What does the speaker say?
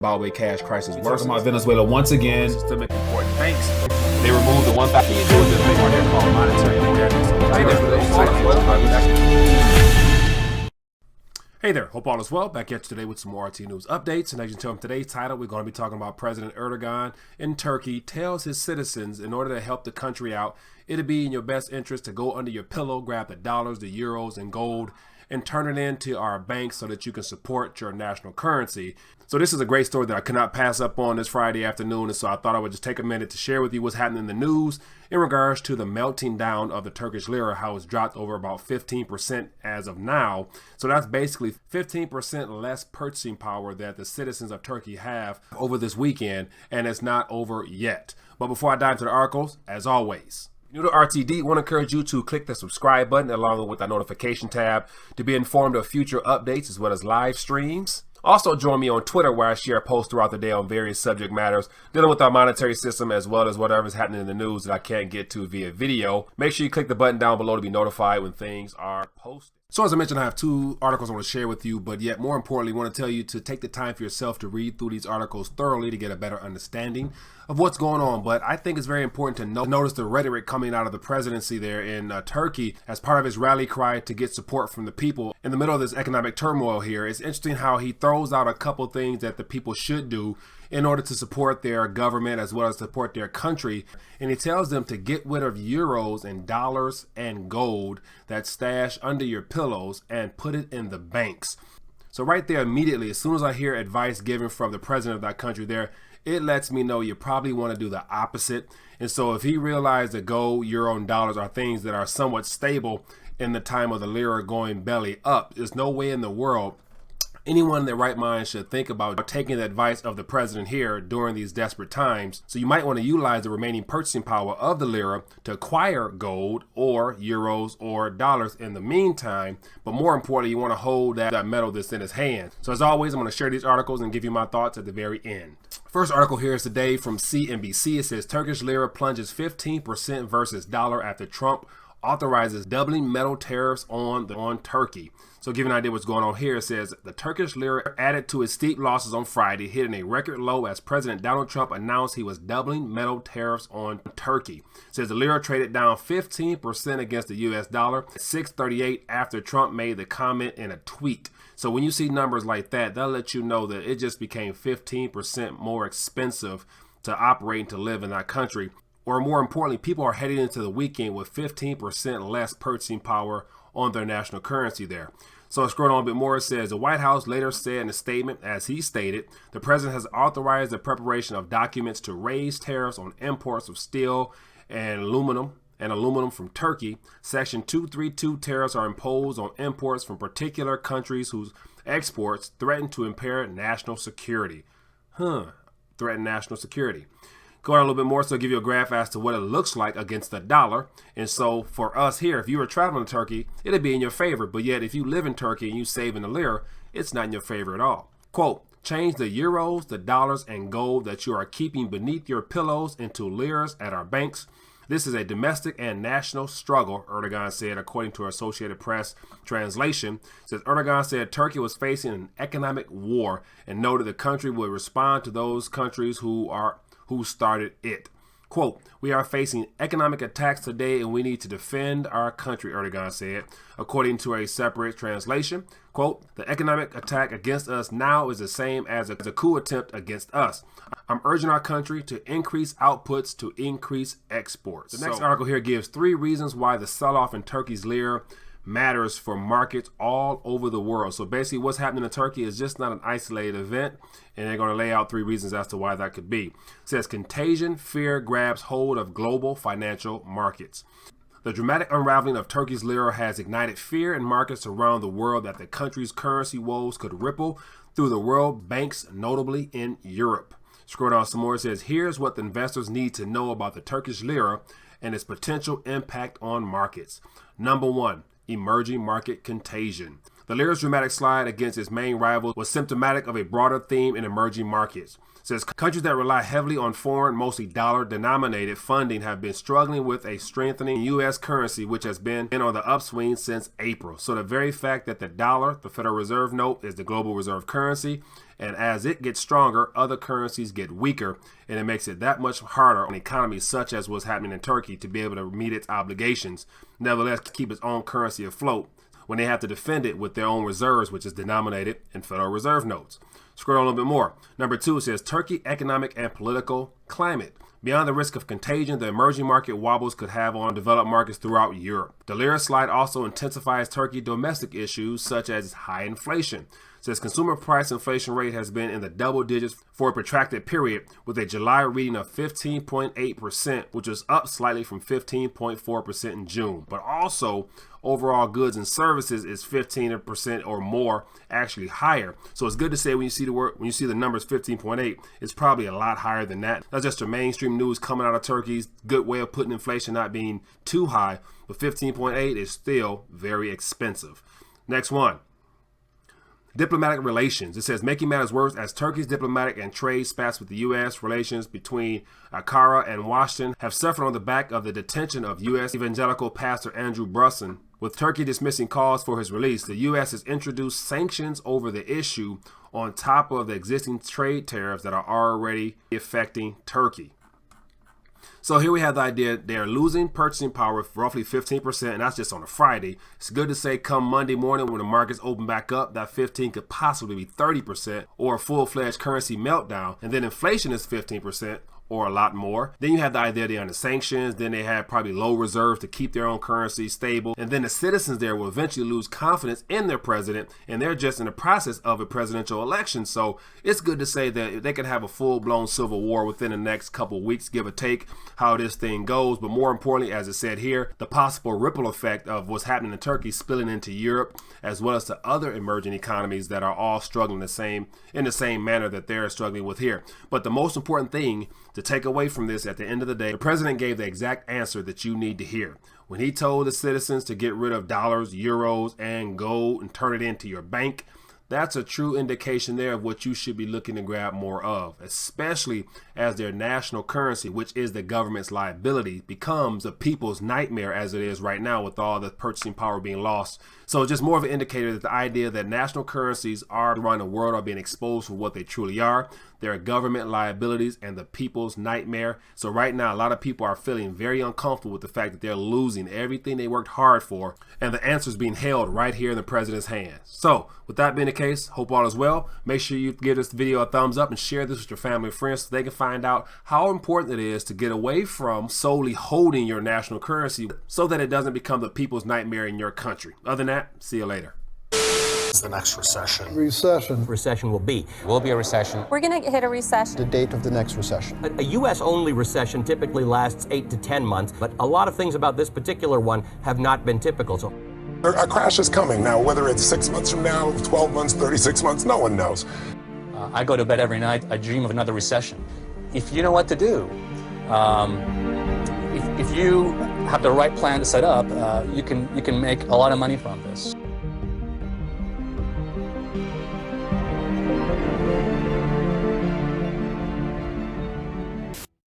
Zimbabwe cash crisis worse. Talking about Venezuela once again. Systemic important banks. They removed the 1,000 thing right here called monetary Hey there, hope all is well. Back at you today with some more RT News updates. And as you can tell from today's title, we're going to be talking about President Erdogan in Turkey tells his citizens in order to help the country out, it'd be in your best interest to go under your pillow, grab the dollars, the euros, and gold, and turn it into our banks so that you can support your national currency. So this is a great story that I cannot pass up on this Friday afternoon, and so I thought I would just take a minute to share with you what's happening in the news in regards to the melting down of the Turkish lira, how it's dropped over about 15% as of now. So that's basically 15% less purchasing power that the citizens of Turkey have over this weekend, and it's not over yet. But before I dive into the articles, as always, new to RTD, want to encourage you to click the subscribe button along with the notification tab to be informed of future updates as well as live streams. Also join me on Twitter where I share posts throughout the day on various subject matters dealing with our monetary system as well as whatever's happening in the news that I can't get to via video. Make sure you click the button down below to be notified when things are posted. So as I mentioned, I have two articles I want to share with you, but yet more importantly, I want to tell you to take the time for yourself to read through these articles thoroughly to get a better understanding of what's going on. But I think it's very important to notice the rhetoric coming out of the presidency there in Turkey as part of his rally cry to get support from the people in the middle of this economic turmoil here. It's interesting how he throws out a couple things that the people should do in order to support their government as well as support their country. And he tells them to get rid of euros and dollars and gold that's stashed under your pillows and put it in the banks. So right there immediately, as soon as I hear advice given from the president of that country there, it lets me know you probably want to do the opposite. And so if he realized that gold, euro, and dollars are things that are somewhat stable in the time of the lira going belly up, there's no way in the world anyone in their right mind should think about taking the advice of the president here during these desperate times. So you might want to utilize the remaining purchasing power of the lira to acquire gold or euros or dollars in the meantime. But more importantly, you want to hold that metal that's in his hand. So as always, I'm going to share these articles and give you my thoughts at the very end. First article here is today from CNBC. It says Turkish lira plunges 15% versus dollar after Trump authorizes doubling metal tariffs on Turkey. So give you an idea what's going on here, it says the Turkish lira added to its steep losses on Friday, hitting a record low as President Donald Trump announced he was doubling metal tariffs on Turkey. It says the lira traded down 15% against the US dollar at 6:38 after Trump made the comment in a tweet. So when you see numbers like that, that'll let you know that it just became 15% more expensive to operate and to live in that country. Or more importantly, people are heading into the weekend with 15% less purchasing power on their national currency there. So scrolling on a bit more, it says the White House later said in a statement, as he stated, the president has authorized the preparation of documents to raise tariffs on imports of steel and aluminum from Turkey. Section 232 tariffs are imposed on imports from particular countries whose exports threaten to impair national security. Threaten national security. Going on a little bit more, so I'll give you a graph as to what it looks like against the dollar. And so for us here, if you were traveling to Turkey, it'd be in your favor. But yet, if you live in Turkey and you save in the lira, it's not in your favor at all. Quote, change the euros, the dollars, and gold that you are keeping beneath your pillows into liras at our banks. This is a domestic and national struggle, Erdogan said, according to Associated Press translation. It says Erdogan said Turkey was facing an economic war and noted the country would respond to those countries who started it. Quote, we are facing economic attacks today and we need to defend our country, Erdogan said, according to a separate translation. Quote, the economic attack against us now is the same as a coup attempt against us. I'm urging our country to increase outputs to increase exports. The next article here gives 3 reasons why the sell-off in Turkey's lira matters for markets all over the world. So basically what's happening in Turkey is just not an isolated event, and they're going to lay out 3 reasons as to why that could be. It says contagion fear grabs hold of global financial markets. The dramatic unraveling of Turkey's lira has ignited fear in markets around the world that the country's currency woes could ripple through the world banks, notably in Europe. Scroll down some more. It says here's what the investors need to know about the Turkish lira and its potential impact on markets. Number 1, emerging market contagion. The lira's dramatic slide against its main rival was symptomatic of a broader theme in emerging markets. It says countries that rely heavily on foreign, mostly dollar-denominated funding have been struggling with a strengthening U.S. currency, which has been on the upswing since April. So the very fact that the dollar, the Federal Reserve note, is the global reserve currency, and as it gets stronger, other currencies get weaker, and it makes it that much harder on economies such as what's happening in Turkey to be able to meet its obligations, nevertheless keep its own currency afloat when they have to defend it with their own reserves, which is denominated in Federal Reserve notes. Scroll on a little bit more. Number 2, it says Turkey economic and political climate. Beyond the risk of contagion, the emerging market wobbles could have on developed markets throughout Europe. The lira slide also intensifies Turkey domestic issues such as high inflation. It says consumer price inflation rate has been in the double digits for a protracted period, with a July reading of 15.8%, which was up slightly from 15.4% in June. But also, overall goods and services is 15% or more, actually higher. So it's good to say when you see the numbers 15.8, it's probably a lot higher than that. That's just the mainstream news coming out of Turkey's good way of putting inflation not being too high, but 15.8 is still very expensive. Next one. Diplomatic relations. It says making matters worse as Turkey's diplomatic and trade spats with the U.S. relations between Ankara and Washington have suffered on the back of the detention of U.S. evangelical pastor Andrew Brunson. With Turkey dismissing calls for his release, the U.S. has introduced sanctions over the issue on top of the existing trade tariffs that are already affecting Turkey. So here we have the idea they're losing purchasing power of roughly 15%, and that's just on a Friday. It's good to say come Monday morning when the markets open back up, that 15 could possibly be 30% or a full-fledged currency meltdown. And then inflation is 15% or a lot more. Then you have the idea they're under sanctions. Then they have probably low reserves to keep their own currency stable. And then the citizens there will eventually lose confidence in their president, and they're just in the process of a presidential election. So it's good to say that they could have a full-blown civil war within the next couple weeks, give or take how this thing goes. But more importantly, as it said here, the possible ripple effect of what's happening in Turkey spilling into Europe, as well as to other emerging economies that are all struggling in the same manner that they're struggling with here. But the most important thing to take away from this at the end of the day, the president gave the exact answer that you need to hear. When he told the citizens to get rid of dollars, euros, and gold and turn it into your bank, that's a true indication there of what you should be looking to grab more of, especially as their national currency, which is the government's liability, becomes a people's nightmare as it is right now with all the purchasing power being lost. So just more of an indicator that the idea that national currencies around the world are being exposed for what they truly are. They're government liabilities and the people's nightmare. So right now, a lot of people are feeling very uncomfortable with the fact that they're losing everything they worked hard for, and the answer is being held right here in the president's hands. So with that being the case, hope all is well. Make sure you give this video a thumbs up and share this with your family and friends so they can find out how important it is to get away from solely holding your national currency so that it doesn't become the people's nightmare in your country. Other than that, see you later. Is the next recession? Recession will be a recession. We're going to hit a recession. The date of the next recession. A U.S.-only recession typically lasts 8 to 10 months, but a lot of things about this particular one have not been typical. So a crash is coming. Now, whether it's 6 months from now, 12 months, 36 months, no one knows. I go to bed every night, I dream of another recession. If you know what to do, if you have the right plan to set up, you can make a lot of money from this.